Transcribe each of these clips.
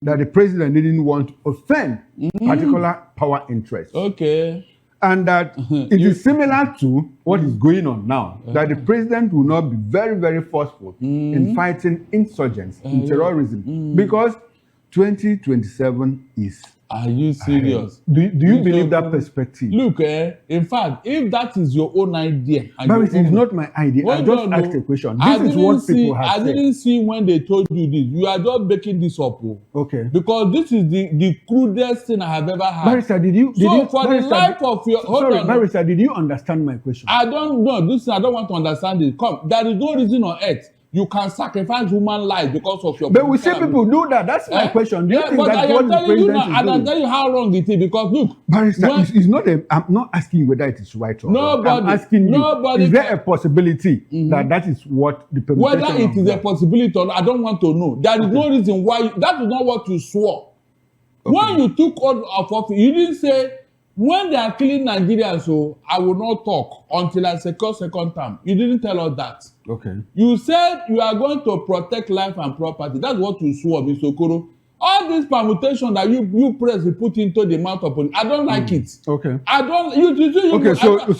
that the president didn't want to offend particular power interests. Okay. And that it is similar to what is going on now, that the president will not be very, very forceful in fighting insurgents, in terrorism, because 2027 is. Are you serious? Do you believe that perspective? Look, in fact, if that is your own idea, but it is not my idea. I just asked a question. This is what people have said. I didn't see when they told you this. You are just making this up. Okay. Because this is the crudest thing I have ever had. Barrister, did you? Barrister, did you understand my question? I don't know. I don't want to understand it. Come, there is no reason on earth you can sacrifice human life because of your. But we see people do that. That's my question. Do you think that's what the president is doing? And I'll tell you how wrong it is, because look. Barrister, it's not I'm not asking whether it is right or wrong. I'm asking you, is there a possibility that is what the permutation whether it is a possibility or not, I don't want to know. There is no reason why. That is not what you swore. Okay. When you took oath of office, you didn't say, when they are killing Nigerians, so I will not talk until I secure second term. You didn't tell us that. Okay. You said you are going to protect life and property. That's what you swore, Mr. Okoro. All this permutation that you press, you put into the mouth of police, I don't like it. Okay. I don't. You okay. I told you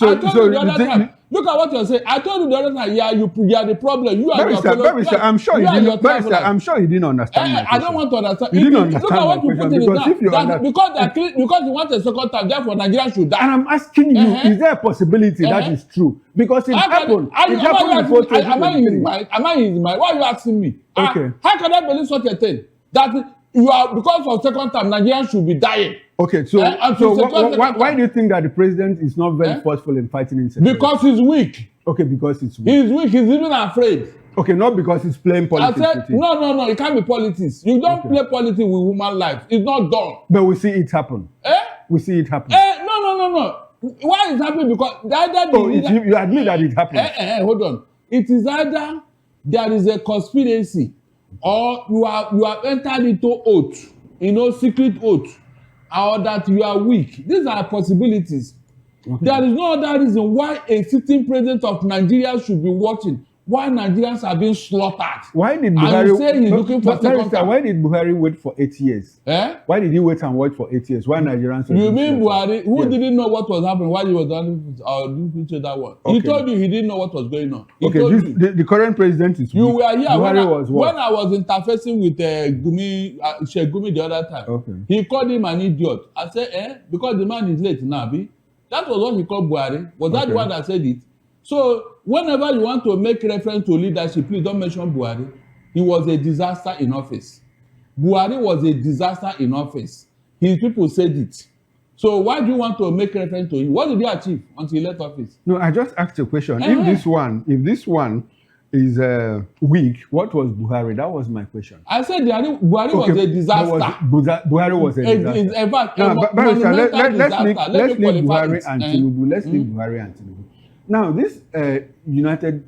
the other time. Look at what you're saying. I told you the other time. Yeah, you are the problem. You are Barrister, I'm sure you didn't. Barrister, I'm sure you didn't understand. I don't want to understand. You didn't understand. Look at what you put in it now. Because you want a second time, therefore Nigeria should die. And I'm asking you, is there a possibility that is true? Because it happened. It happened before 2023. Am I in his mind? Why are you asking me? Okay. How can I believe such a thing? That you are, because of second time, Nigerians should be dying. Okay, so why do you think that the president is not very forceful in fighting insecurity? Because he's weak. Okay, because he's weak. He's weak. He's even afraid. Okay, not because he's playing politics. I said, no, it can't be politics. You don't play politics with human life. It's not done. But we see it happen. We see it happen. No. Why is it happening? Because you admit that it happened. Hold on. It is either there is a conspiracy, or you have entered into oath, secret oath, or that you are weak. These are possibilities. Okay. There is no other reason why a sitting president of Nigeria should be watching why Nigerians are being slaughtered. Why did Buhari? Why did Buhari wait for 8 years? Why did he wait and wait for 8 years? Why Nigerians? You mean Buhari, who didn't know what was happening while he was done that one? Okay. He told you he didn't know what was going on. The current president is. You were here when I was interfacing with Sheikh Gumi the other time. Okay. He called him an idiot. I said, because the man is late now, that was what he called Buhari. Was that the one that said it? So whenever you want to make reference to leadership, please don't mention Buhari. He was a disaster in office. Buhari was a disaster in office. His people said it. So why do you want to make reference to him? What did he achieve until he left office? No, I just asked a question. If this one is weak, what was Buhari? That was my question. I said Buhari was a disaster. Buhari was a disaster. In fact, let's leave Buhari and Tinubu. Let's leave Buhari and Tinubu. Now, this United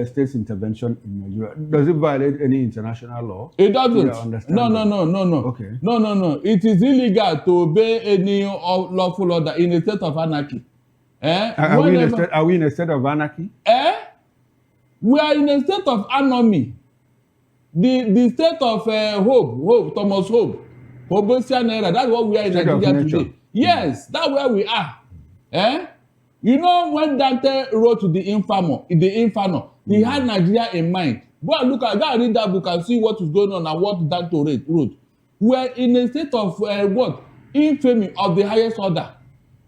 States intervention in Nigeria, does it violate any international law? It doesn't. No. Okay. No. It is illegal to obey any lawful order in a state of anarchy. Are we in a state of anarchy? We are in a state of anomy. The state of Hope, Thomas Hope, Hobosian era. That's what we are in Nigeria today. Yes, that's where we are. You know, when Dante wrote the Inferno, he had Nigeria in mind. Go and read that book and see what is going on and what Dante wrote. We are in a state of infamy of the highest order.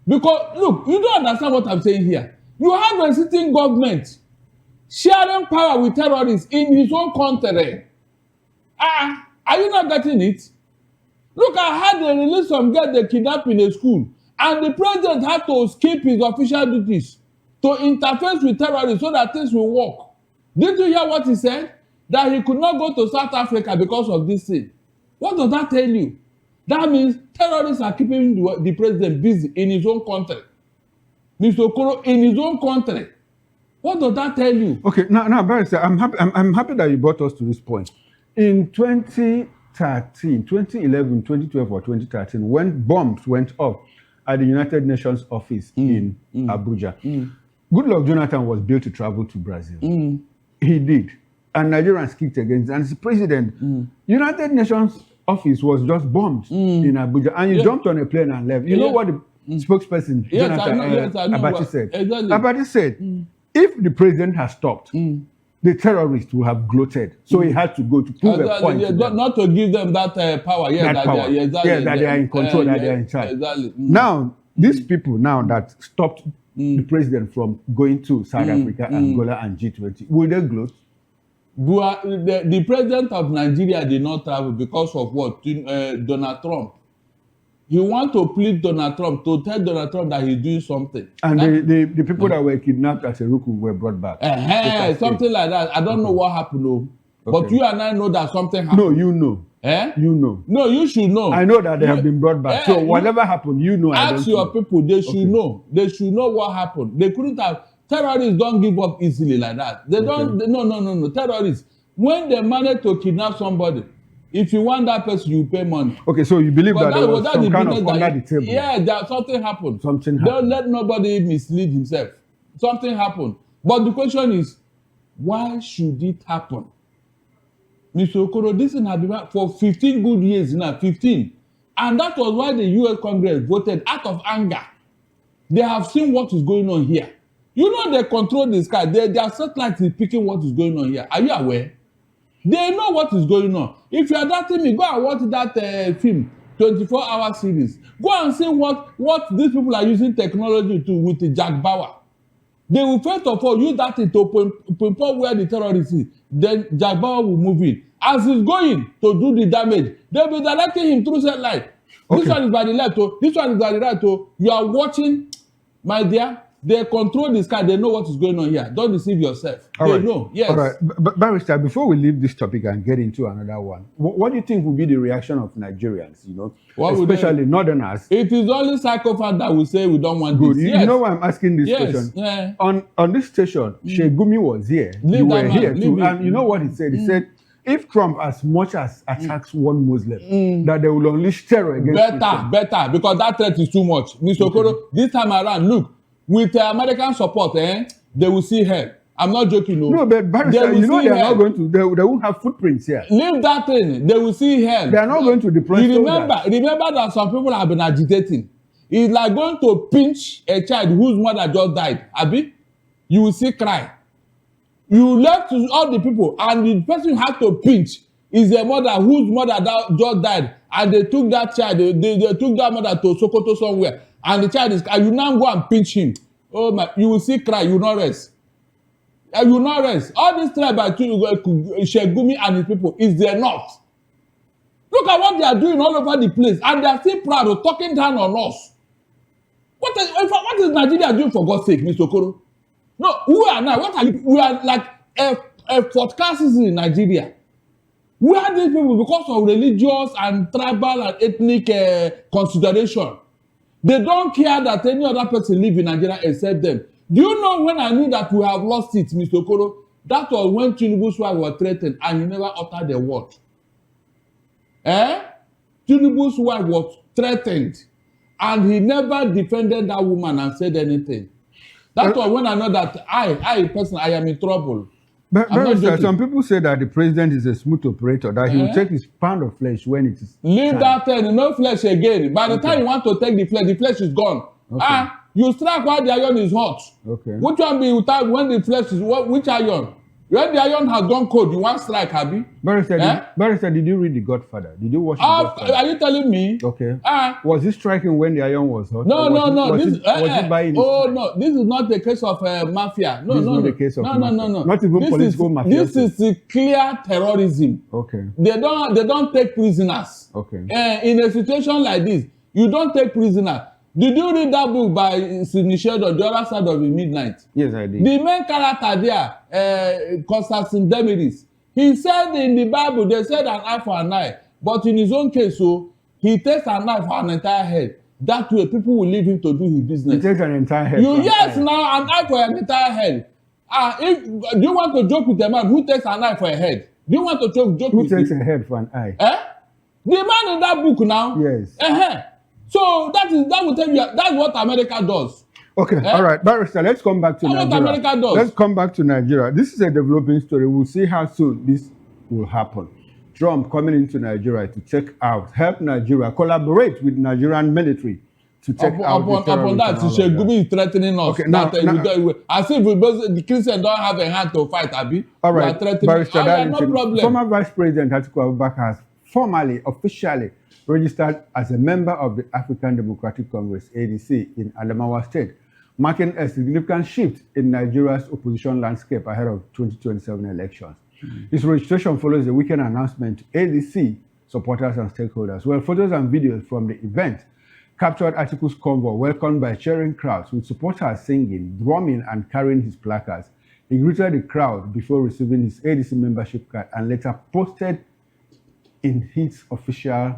Because, look, you don't understand what I'm saying here. You have a sitting government sharing power with terrorists in his own country. Are you not getting it? Look, I had they released some girl they kidnapped in a school. And the president had to skip his official duties to interface with terrorists so that things will work. Did you hear what he said? That he could not go to South Africa because of this thing. What does that tell you? That means terrorists are keeping the president busy in his own country. Mr. Okoro, in his own country. What does that tell you? Okay, now, Barrister, I'm happy that you brought us to this point. In 2011, 2012, or 2013, when bombs went off at the United Nations office in Abuja, Goodluck Jonathan was built to travel to Brazil. He did. And Nigerians kicked against it. And as president, United Nations office was just bombed in Abuja, and you jumped on a plane and left. You know what the spokesperson Jonathan Abachi said? Exactly. Abachi said, if the president has stopped, the terrorists will have gloated. So he had to go to prove a point. Not to give them that power. Yes, that power. That they are in control, that they are in charge. Exactly. Now, these people now that stopped the president from going to South Africa, Angola, and G20, will they gloat? The president of Nigeria did not travel because of what? Donald Trump. He want to plead Donald Trump, to tell Donald Trump that he's doing something. And the people that were kidnapped as a Ruku were brought back. Something like that. I don't know what happened though. But you and I know that something happened. No, you know. You know. No, you should know. I know that they have been brought back. So whatever happened, you know. Ask your people, they should know. They should know what happened. They couldn't have. Terrorists don't give up easily like that. They don't. No. Terrorists, when they manage to kidnap somebody, if you want that person, you pay money. Okay, so you believe that there was some kind of under the table? Yeah, something happened. Something happened. Don't let nobody mislead himself. Something happened. But the question is, why should it happen? Mr. Okoro, this thing has been for 15 good years now, 15. And that was why the U.S. Congress voted out of anger. They have seen what is going on here. You know they control the sky. Their satellite is picking what is going on here. Are you aware? They know what is going on. If you are doubting me, go and watch that film, 24-hour series. Go and see what these people are using technology to with the Jack Bauer. They will first of all use that thing to pinpoint where the terrorist is. Then Jack Bauer will move in. As he's going to do the damage, they'll be directing him through satellite. Okay. This one is by the left, this one is by the right. You are watching, my dear. They control the sky. They know what is going on here. Don't deceive yourself. They know. Yes. All right. Barrister, before we leave this topic and get into another one, what do you think will be the reaction of Nigerians, especially northerners? It is only psychopaths that will say we don't want this. You know why I'm asking this question? Yeah. On this station, Shegumi was here. You were here too. And you know what he said? He said, if Trump as much as attacks one Muslim, that they will unleash terror against Better, because that threat is too much. Mr. Okoro, this time around, look, with American support, they will see hell. I'm not joking, no. No, but Barrister, they are not going to. They won't have footprints here. Leave that thing. They will see hell. They are not going to deploy. Remember that some people have been agitating. It's like going to pinch a child whose mother just died. Abi, you will see cry. You left to all the people, and the person you have to pinch is a mother whose mother just died, and they took that child. They took that mother to Sokoto somewhere. And the child is, and you now go and pinch him. Oh my, you will see cry, you will not rest. You will not rest. All this tribe by Shegumi and his people is there not. Look at what they are doing all over the place, and they are still proud of talking down on us. What is Nigeria doing for God's sake, Mr. Okoro? No, who are now? What are you? We are like a fourth class citizen in Nigeria. We are these people because of religious and tribal and ethnic consideration. They don't care that any other person live in Nigeria except them. Do you know when I knew that we have lost it, Mr. Okoro? That was when Tinubu's wife was threatened and he never uttered a word. Tinubu's wife was threatened and he never defended that woman and said anything. That was when I know that I personally, I am in trouble. But some people say that the president is a smooth operator, that he will take his pound of flesh when it is leave time. That thing, no flesh again. By the time you want to take the flesh is gone. You strike while the iron is hot. Which one be without when the flesh is which iron? When the iron has gone cold, you want strike, Abi? Barrister, did you read The Godfather? Did you watch The Godfather? Are you telling me? Okay. Was he striking when the iron was hot? No. Was he buying no, this is not the case of mafia. No, this is not the case of mafia. No. Not even political mafia. This is clear terrorism. Okay. They don't take prisoners. Okay. In a situation like this, you don't take prisoners. Did you read that book by Sidney Sheldon, The Other Side of the Midnight? Yes, I did. The main character there, Constantine Demiris, he said in the Bible, they said an eye for an eye. But in his own case, he takes an eye for an entire head. That way, people will leave him to do his business. He takes an entire head. Now an eye for an entire head. Do you want to joke with a man who takes an eye for a head? Do you want to joke with him? Who takes a head for an eye? The man in that book now. Yes. So that will tell you that's what America does. Okay, all right, Barrister, let's come back to Nigeria. What America does. Let's come back to Nigeria. This is a developing story. We'll see how soon this will happen. Trump coming into Nigeria to take out, help Nigeria, collaborate with Nigerian military to take out the terrorists. Upon that, Shegumi is threatening us. Okay, now, as if the Christians don't have a hand to fight, Abi. All right, Barrister no problem. Former Vice President Atiku Abubakar has formally, officially registered as a member of the African Democratic Congress, ADC, in Adamawa State, marking a significant shift in Nigeria's opposition landscape ahead of 2027 elections. His registration follows the weekend announcement to ADC supporters and stakeholders. Well, photos and videos from the event captured Atiku's convoy, welcomed by cheering crowds, with supporters singing, drumming, and carrying his placards. He greeted the crowd before receiving his ADC membership card and later posted in his official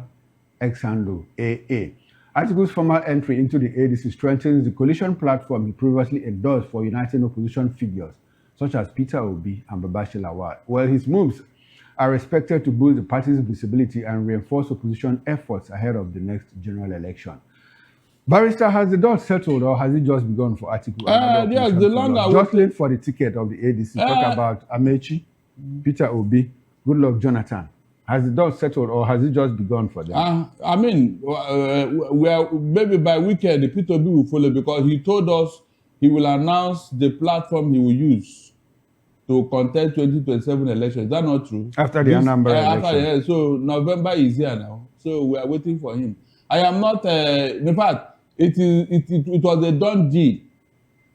X handle, AA. Atiku's formal entry into the ADC strengthens the coalition platform he previously endorsed for uniting opposition figures such as Peter Obi and Babashi Lawal. Well, his moves are expected to boost the party's visibility and reinforce opposition efforts ahead of the next general election. Barrister, has the dust settled or has it just begun for Atiku? Yes, the longer jostling for the ticket of the ADC. Talk about Amechi, Peter Obi, Goodluck Jonathan. Has the dust settled or has it just begun for them? I mean, we are, maybe by weekend, the Peter Obi will follow because he told us he will announce the platform he will use to contest 2027 elections. Is that not true? After the Anambra election. So November is here now. So we are waiting for him. I am not, in fact, it was a done deal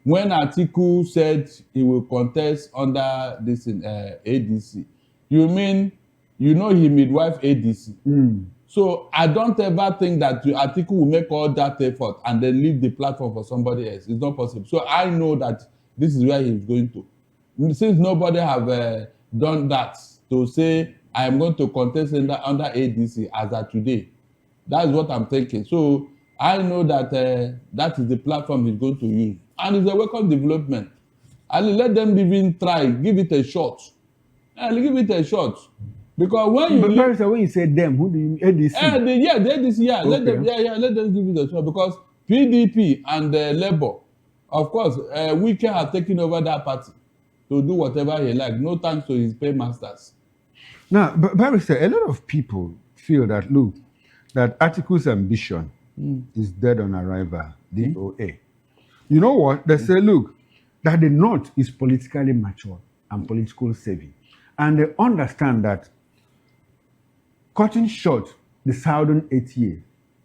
when Atiku said he will contest under this ADC. You mean, you know he midwife ADC. So I don't ever think that Atiku will make all that effort and then leave the platform for somebody else. It's not possible. So I know that this is where he's going to. Since nobody have done that to say I am going to contest under ADC as of today, that's what I'm thinking. So I know that that is the platform he's going to use, and it's a welcome development. And let them even try, give it a shot. Give it a shot, because when you say them, who do you mean? ADC? The ADC, yeah. Okay. Let them give it a shot, because PDP and Labour, of course, Wike have taken over that party to do whatever he like. No thanks to his paymasters. Now, Barrister, a lot of people feel that, look, that Atiku's ambition is dead on arrival, DOA. You know what? They say, look, that the North is politically mature and politically savvy. And they understand that cutting short the Southern 8 years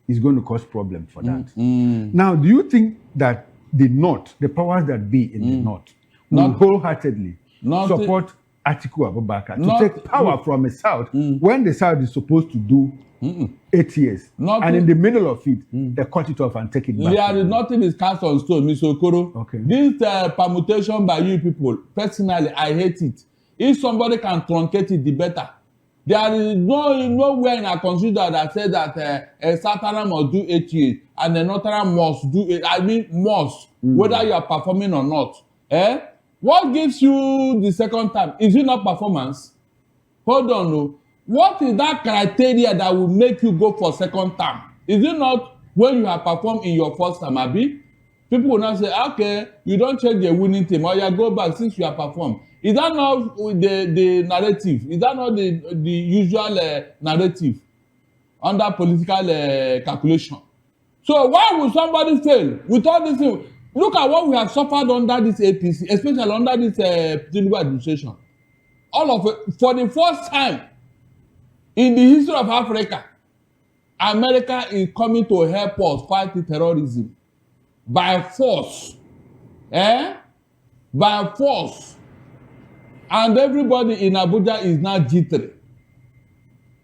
is going to cause problem for that. Now, do you think that the North, the powers that be in the North, will wholeheartedly support Atiku Abubakar to take power from the South when the South is supposed to do 8 years? And in the middle of it, they cut it off and take it back. There is nothing is cast on stone, Mr. Okoro. Okay. This permutation by you people, personally, I hate it. If somebody can truncate it, the better. There is nowhere in our constitution that says that a SATIRE must do 8 years and a Northern must do 8. I mean, must, whether you are performing or not. What gives you the second time? Is it not performance? Hold on, no. What is that criteria that will make you go for second term? Is it not when you have performed in your first term, Abi? People will now say, okay, you don't check the winning team, or you go back since you have performed. Is that not the narrative? Is that not the usual narrative under political calculation? So why would somebody fail with all this thing? Look at what we have suffered under this APC, especially under this Tinubu administration. All of it, for the first time in the history of Africa, America is coming to help us fight the terrorism by force. By force. And everybody in Abuja is now jittery.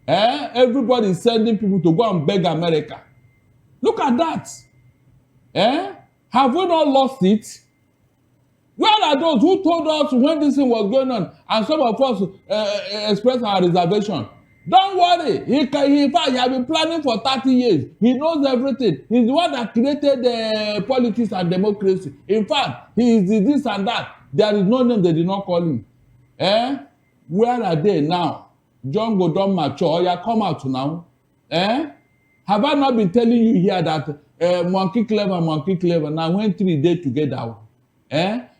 Everybody is sending people to go and beg America. Look at that. Have we not lost it? Where are those who told us when this thing was going on, and some of us expressed our reservation? Don't worry. In fact, he has been planning for 30 years. He knows everything. He's the one that created politics and democracy. In fact, he is the this and that. There is no name they did not call him. Where are they now? John go don mature. Oya, come out now. Have I not been telling you here that monkey clever? Now when 3 days together,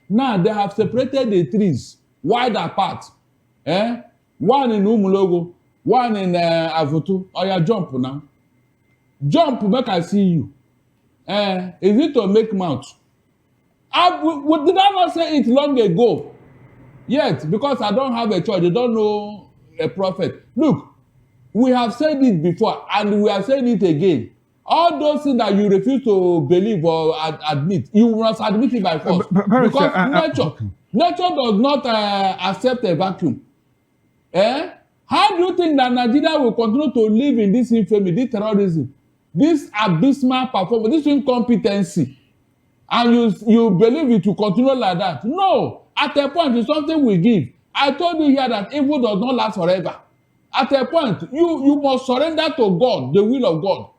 now they have separated the trees wide apart. One in Umulogo, one in Avutu. Oh, yeah, jump now. Jump, make I see you. Is it to make mouth? Did I not say it long ago? Yet, because I don't have a church, they don't know a prophet. Look, we have said it before, and we are saying it again. All those things that you refuse to believe or admit, you must admit it by force. Because nature does not accept a vacuum. How do you think that Nigeria will continue to live in this infamy, this terrorism, this abysmal performance, this incompetency, and you believe it will continue like that? No. At a point, it's something we give. I told you here that evil does not last forever. At a point, you must surrender to God, the will of God.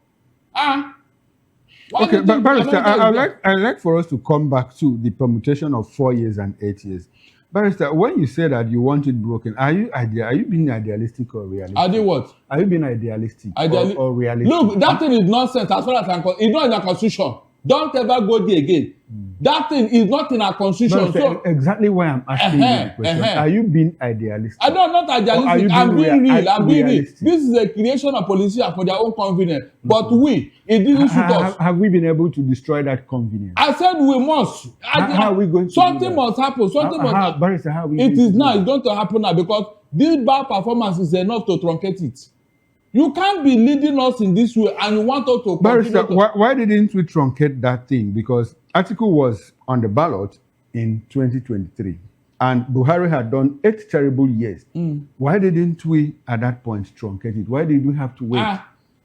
Okay, but Barrister, I'd like for us to come back to the permutation of 4 years and 8 years. Barrister, when you say that you want it broken, are you being idealistic or realistic? I did what? Are you being idealistic or realistic? Look, that thing is nonsense as far as I'm concerned. It's not in the constitution. Don't ever go there again. That thing is not in our constitution. So exactly why I'm asking you the question. Are you being idealistic? I don't, not idealistic. I'm being real. I'm being real. This is a creation of politicians for their own convenience. But it didn't suit us. Have we been able to destroy that convenience? I said we must. How are we going to something must happen. Something must happen. Barrister, how are we it is now. It's going to happen now because this bad performance is enough to truncate it. You can't be leading us in this way and you want us to Barrister, why didn't we truncate that thing? Because Atiku was on the ballot in 2023 and Buhari had done 8 terrible years. Why didn't we at that point truncate it? Why did we have to wait?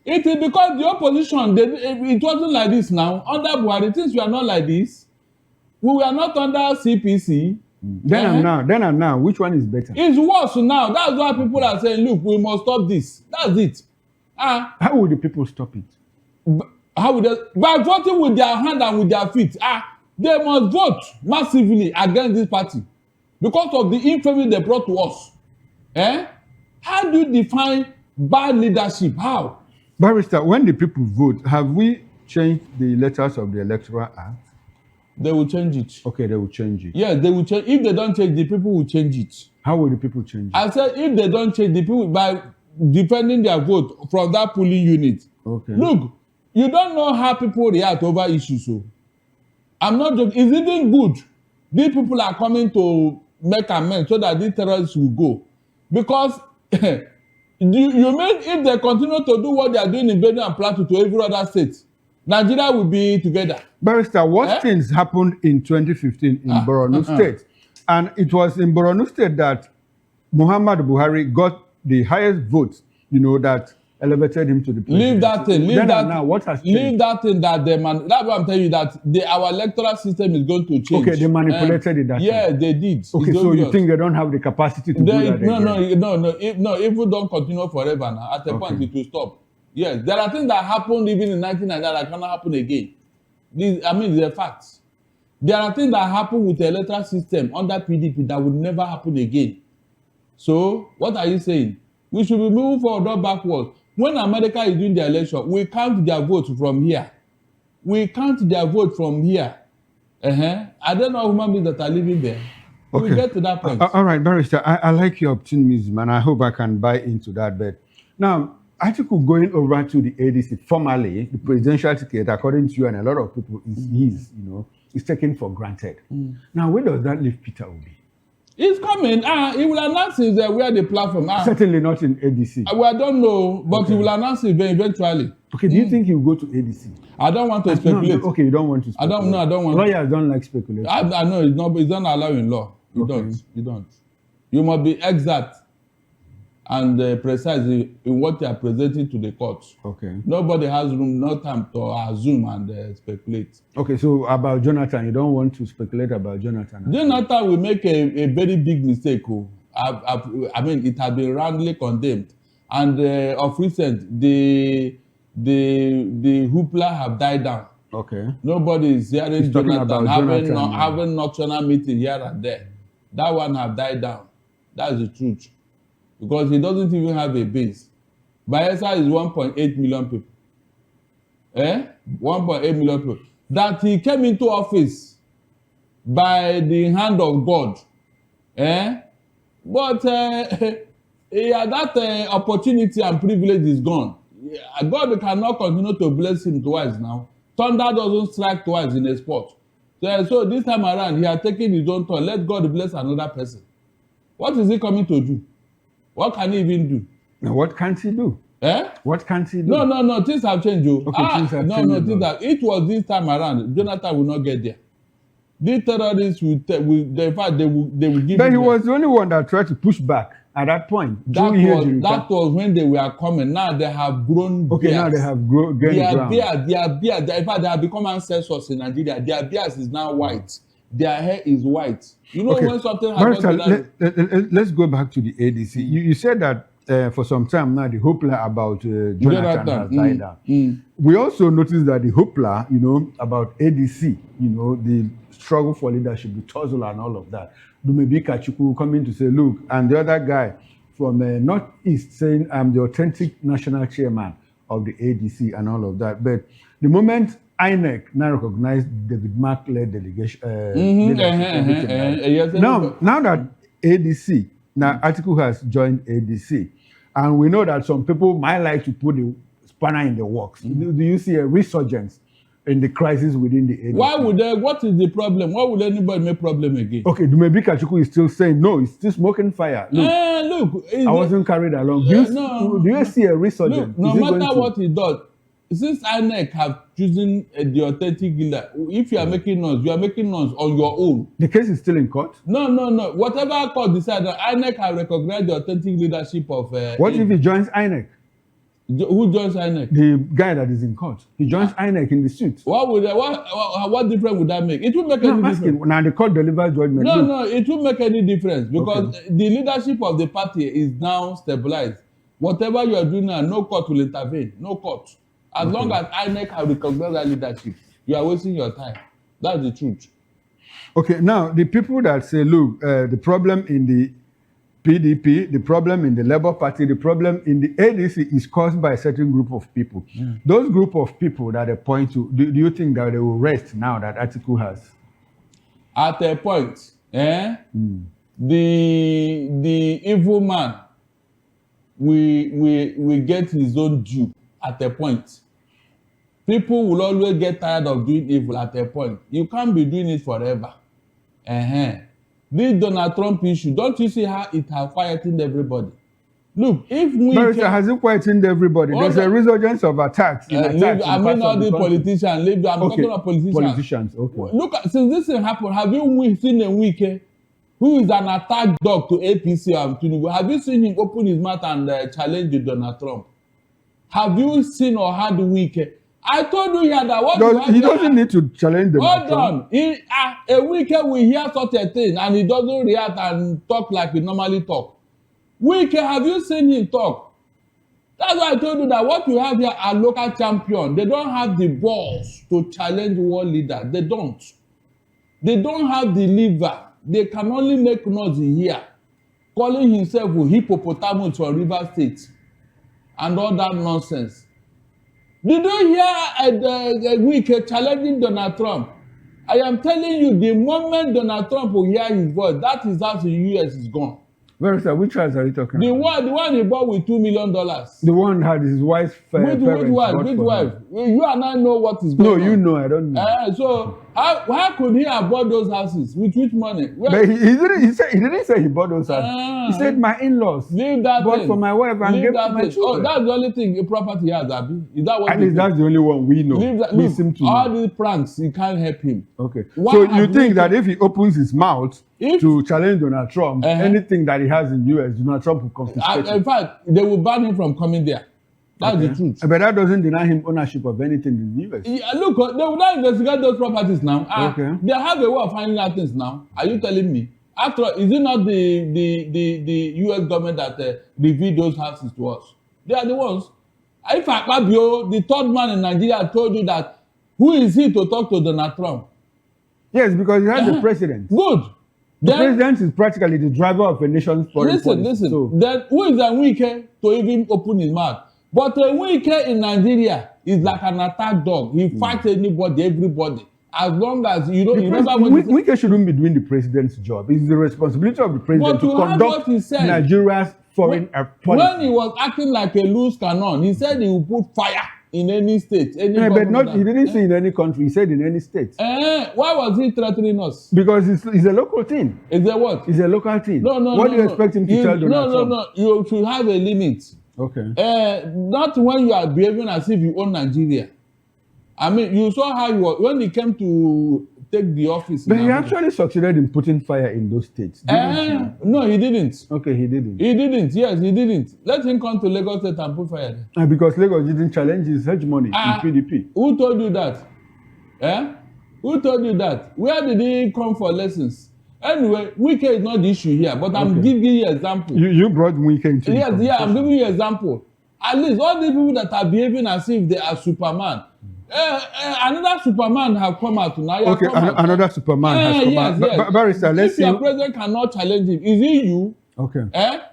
It is because the opposition, it wasn't like this now. Under Buhari, things were not like this. We were not under CPC. Then and now, which one is better? It's worse now. That's why people are saying, look, we must stop this. That's it. How would the people stop it? How would they? By voting with their hand and with their feet. They must vote massively against this party because of the infamy they brought to us. How do you define bad leadership? How? Barrister, when the people vote, have we changed the letters of the Electoral Act? They will change it. Okay, they will change it. Yes, they will change. If they don't change, the people will change it. How will the people change it? I said if they don't change, the people by defending their vote from that polling unit. Okay. Look, you don't know how people react over issues. So I'm not joking. It's even good. These people are coming to make amends so that these terrorists will go. Because you mean if they continue to do what they are doing in Benue and Plateau to every other state, Nigeria will be together. Barrister, what things happened in 2015 in Borno State? And it was in Borno State that Muhammad Buhari got the highest votes, that elevated him to the presidency. Leave that thing. Leave that. Now, what has changed? Leave that thing that they that's why I'm telling you that our electoral system is going to change. Okay, they manipulated it. Yeah, they did. Okay, so you think they don't have the capacity to do that again? No. If we don't continue forever now, at a point it will stop. Yes, there are things that happened even in 1999 that cannot happen again. They're facts. There are things that happen with the electoral system under PDP that will never happen again. So, what are you saying? We should be moving forward, not backwards. When America is doing their election, we count their votes from here. I don't know human beings that are living there. Okay. We get to that point. All right, Barrister, I like your optimism, and I hope I can buy into that bet. Now, Atiku going over to the ADC formally, the presidential ticket, according to you and a lot of people, is taken for granted. Now, where does that leave Peter Obi? He's coming. He will announce where the platform. Certainly not in ADC. I don't know, but he will announce it eventually. Okay, do you think he will go to ADC? I don't want to speculate. Okay, you don't want to speculate. I don't want. Lawyers don't like speculation. I know it's not allowed in law. You don't. You must be exact and precise in what you are presenting to the court. Okay. Nobody has room, no time to assume and speculate. Okay, so about Jonathan, you don't want to speculate about Jonathan? Jonathan will make a very big mistake. It has been roundly condemned. And of recent, the hoopla have died down. Okay. Nobody is hearing Jonathan having nocturnal meeting here and there. That one have died down. That's the truth. Because he doesn't even have a base. Bayelsa is 1.8 million people. 1.8 million people. That he came into office by the hand of God. But that opportunity and privilege is gone. God cannot continue to bless him twice now. Thunder doesn't strike twice in a sport. So this time around, he has taken his own turn. Let God bless another person. What is he coming to do? What can he even do? Now, what can't he do? What can't he do? No. Things have changed. Things have changed. It was this time around. Jonathan will not get there. These terrorists will give. But he was the only one that tried to push back at that point. That was when they were coming. Now they have grown. Okay, beards. now they have grown. Their beard. In fact, they have become ancestors in Nigeria. Their beard is now white. Their hair is white. You know, when something happens. Let's go back to the ADC. You said that for some time now the hoopla about Jonathan has died down. We also noticed that the hoopla, about ADC, the struggle for leadership, the tussle and all of that. Dumebi Kachuku coming to say, look, and the other guy from Northeast saying, I'm the authentic national chairman of the ADC and all of that. But the moment INEC now recognized David Mark-led delegation, now that ADC, now Atiku has joined ADC, and we know that some people might like to put the spanner in the works. Do you see a resurgence in the crisis within the ADC? What is the problem? Why would anybody make problem again? Okay, Dumebi Kachuku is still saying, no, it's still smoking fire. Look, I wasn't carried along. Do you see a resurgence? No matter what he does, since INEC have chosen the authentic leader, if you are making noise, you are making noise on your own. The case is still in court? No. Whatever court decides, INEC have recognized the authentic leadership of... what if he joins INEC? Who joins INEC? The guy that is in court. He joins INEC in the suit. What difference would that make? It won't make any difference. Now the court delivers judgment. No, it won't make any difference because the leadership of the party is now stabilized. Whatever you are doing now, no court will intervene. No court. As long as INEC have recognized that leadership, you are wasting your time. That's the truth. Okay, now the people that say, look, the problem in the PDP, the problem in the Labour Party, the problem in the ADC is caused by a certain group of people. Those group of people that they point to, do you think that they will rest now that Atiku has? At a point, the evil man will get his own due at a point. People will always get tired of doing evil at a point. You can't be doing it forever. This Donald Trump issue, don't you see how it has quietened everybody? Look, if we has it quietened everybody? There's a resurgence of attacks. All the politicians. I'm talking about politicians. Okay. Look, since this thing happened, have you seen a Wike who is an attack dog to APC and Tinubu? Have you seen him open his mouth and challenge Donald Trump? Have you seen or heard Wike? I told you here that he doesn't need to challenge them. Hold on. A Wike will hear such a thing and he doesn't react and talk like he normally talk. Wike, have you seen him talk? That's why I told you that what you have here are local champions. They don't have the balls to challenge world leaders. They don't. They don't have the liver. They can only make noise here, calling himself a hippopotamus from River State and all that nonsense. Did you hear Wike challenging Donald Trump? I am telling you, the moment Donald Trump will hear his voice, that is how the US is gone. Where is that? Which house are you talking about? The one he bought with $2 million. The one had his wife's parents. Which wife? You and I know what is going on. No, you know, I don't know. So how could he have bought those houses? With which money? But he didn't say he bought those houses. He said my in-laws bought for my wife and gave to my children. That's the only thing a property has, Abi. Is that what? At least that's the only one we know. All these pranks, you can't help him. Okay. So you think that if he opens his mouth to challenge Donald Trump, anything that he has in the US, Donald Trump will confiscate it? In fact, they will ban him from coming there. That's the truth. But that doesn't deny him ownership of anything in the US. Yeah, look, they will not investigate those properties now. They have a way of finding out things now. Are you telling me? After all, is it not the US government that revealed those houses to us? They are the ones. If Akpabio, the third man in Nigeria, told you that, who is he to talk to Donald Trump? Yes, because he has the president. Good. The president is practically the driver of a nation's foreign policy. Listen. So, then who is Wike to even open his mouth? But Wike in Nigeria is like an attack dog. He fights anybody, everybody. As long as you know, Wike shouldn't be doing the president's job. It's the responsibility of the president to conduct Nigeria's foreign policy. When he was acting like a loose cannon, he said he would put fire in any state, any but not, he didn't say in any country, he said in any state. Why was he threatening us? Because it's a local thing. Is a what? It's a local thing. No. What do you expect him to tell Donald Trump? No. You should have a limit. Okay. Not when you are behaving as if you own Nigeria. I mean, you saw how he was when he came to take the office. But he actually succeeded in putting fire in those states. No, he didn't. Okay, he didn't. He didn't. Yes, he didn't. Let him come to Lagos State and put fire there. Because Lagos didn't challenge his hegemony in PDP. Who told you that? Who told you that? Where did he come for lessons? Anyway, Wike is not the issue here, but I'm giving you an example. You brought Wike into it. Yes, I'm giving you an example. At least all these people that are behaving as if they are Superman. Another Superman have come out now. Okay, another Superman has come out. Yes. Barrister, let's see. If your president cannot challenge him, is it you? Okay.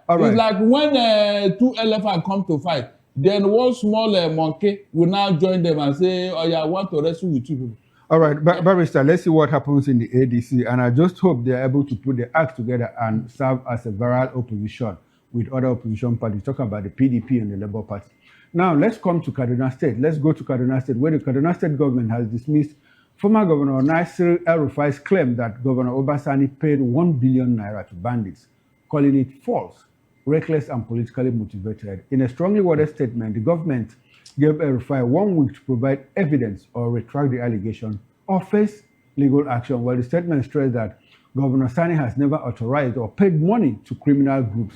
All right. It's like when two elephants come to fight, then one small monkey will now join them and say, oh yeah, I want to wrestle with you people. All right, Barrister, let's see what happens in the ADC. And I just hope they're able to put the act together and serve as a viral opposition with other opposition parties, talking about the PDP and the Labour Party. Now, let's come to Kaduna State. Let's go to Kaduna State, where the Kaduna State government has dismissed former Governor Nasir El-Rufai's claim that Governor Obasani paid 1 billion naira to bandits, calling it false, reckless, and politically motivated. In a strongly worded statement, the government gave El-Rufai 1 week to provide evidence or retract the allegation or face legal action, while the statement stressed that Governor Sani has never authorized or paid money to criminal groups,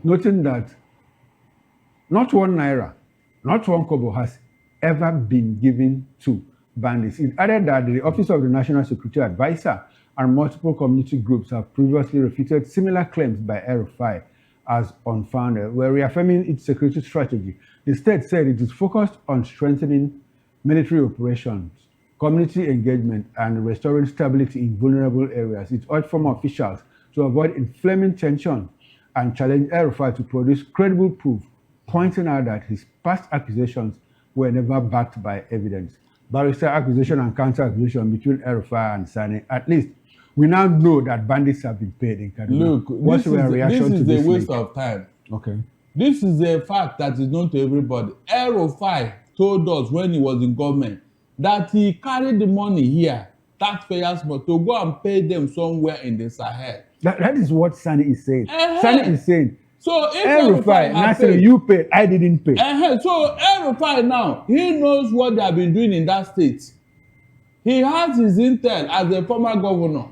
noting that not 1 naira, not 1 kobo has ever been given to bandits. It added that the Office of the National Security Advisor and multiple community groups have previously refuted similar claims by El-Rufai as unfounded. We're reaffirming its security strategy. The state said it is focused on strengthening military operations, community engagement, and restoring stability in vulnerable areas. It urged former officials to avoid inflaming tension and challenge El-Rufai to produce credible proof, pointing out that his past accusations were never backed by evidence. Barrister, accusation and counter-accusation between El-Rufai and Sani. At least, we now know that bandits have been paid in Kaduna. Look, what's your reaction to this? This is a waste of time. Okay. This is a fact that is known to everybody. El-Rufai told us when he was in government that he carried the money here, taxpayers' money, to go and pay them somewhere in the Sahel. That is what Sani is saying. Sani is saying, so if El-Rufai, Nasir, you paid, I didn't pay. So El-Rufai now, he knows what they have been doing in that state. He has his intel as a former governor.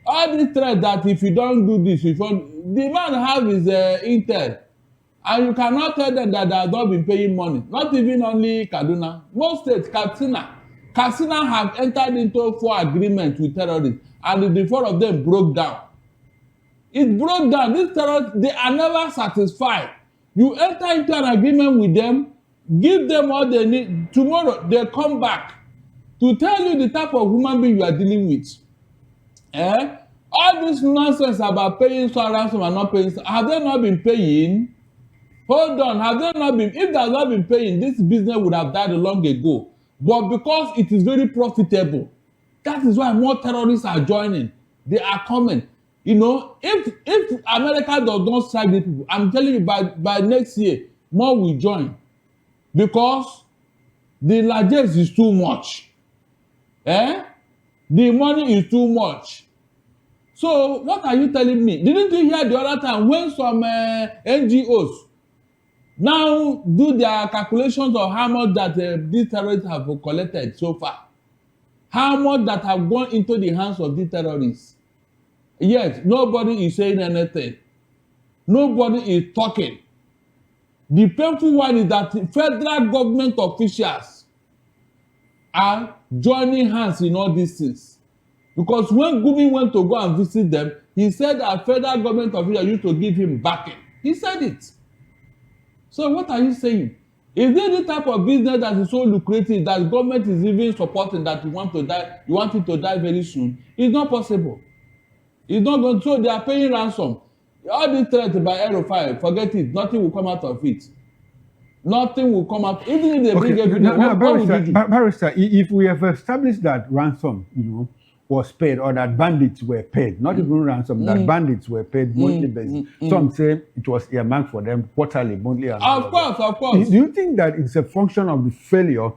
All the threat that if you don't do this, the man have his intel. And you cannot tell them that they have not been paying money. Not even only Kaduna. Most states, Katsina have entered into 4 agreements with terrorists. And the 4 of them broke down. It broke down. These terrorists, they are never satisfied. You enter into an agreement with them, give them all they need. Tomorrow, they come back to tell you the type of human being you are dealing with. All this nonsense about paying ransom and not paying, have they not been paying? Hold on, have they not been? If they have not been paying, this business would have died long ago. But because it is very profitable, that is why more terrorists are joining. They are coming. You know, if America does not strike these people, I'm telling you, by next year, more will join. Because the largesse is too much. The money is too much. So what are you telling me? Didn't you hear the other time when some NGOs now do their calculations of how much that these terrorists have collected so far? How much that have gone into the hands of these terrorists? Yes, nobody is saying anything. Nobody is talking. The painful one is that federal government officials are joining hands in all these things. Because when Gumi went to go and visit them, he said that federal government officials used to give him backing. He said it. So what are you saying? Is there the type of business that is so lucrative that government is even supporting that you want to die, you want it to die very soon? It's not possible. It's not going to, so they are paying ransom. All this threat by El-Rufai, forget it. Nothing will come out of it. Nothing will come out. Even if they bring evidence, what would you do? Barrister, if we have established that ransom, was paid, or that bandits were paid, not even ransom, that bandits were paid monthly basis. Some say it was earmarked for them quarterly, monthly, and Of course. Do you think that it's a function of the failure